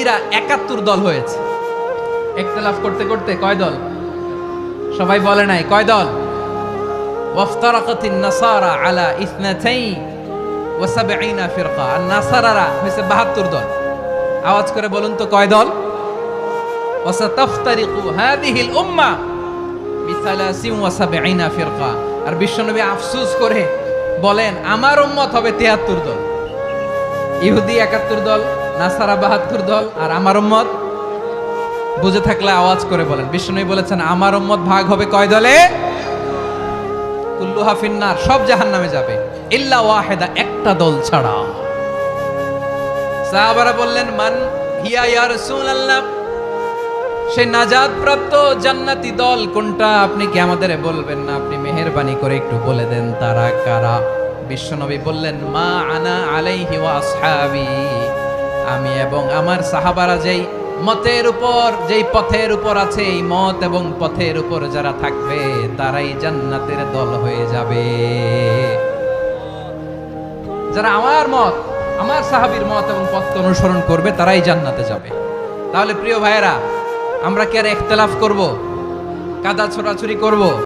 ইহুদিরা ৭১ দল হয়েছে। ইখতিলাফ করতে করতে কয় দল? সবাই বলে নাই কয় দল? ওয়াফতারাকাতিন নাসারা আলা ৭২ ফিরকা। আর নাসারারা হয়েছে ৭২ দল। আওয়াজ করে বলুন তো কয় দল? ওয়াসাতাফতারিকু হাযিহিল উম্মাহ বি ৭৩ ফিরকা। আর বিশ্বনবী আফসোস করে বলেন আমার উম্মত হবে ৭৩ দল। ইহুদি ৭১ দল, নাসারা ৭২ দল, আর আমার উম্মত বুঝে থাকলে আওয়াজ করে বলেন। বিশ্বনবী বলেছেন আমার উম্মত ভাগ হবে কয় দলে? কুল্লুহা ফিন্নার, সব জাহান্নামে যাবে, ইল্লা ওয়াহিদা, একটা দল ছাড়া। সাহাবারা বললেন মান হিয়া ইয়া রাসূলুল্লাহ, সেই নাজাত প্রাপ্ত জান্নাতি দল কোনটা? আপনি কি আমাদের বলবেন না? আপনি মেহেরবানি করে একটু বলে দেন তারা কারা? বিশ্বনবী বললেন মা আনা আলাইহি ওয়া আসহাবি, আমি এবং আমার সাহাবারা যেই মতের উপর, যেই পথের উপর আছে, এই মত এবং পথের উপর যারা থাকবে তারাই জান্নাতের দল হয়ে যাবে। যারা আমার মত, আমার সাহাবীর মত এবং পথ অনুসরণ করবে তারাই জান্নাতে যাবে। তাহলে প্রিয় ভাইয়েরা, আমরা কি আর ইখতিলাফ করব? কাদা ছোড়াছুরি করব?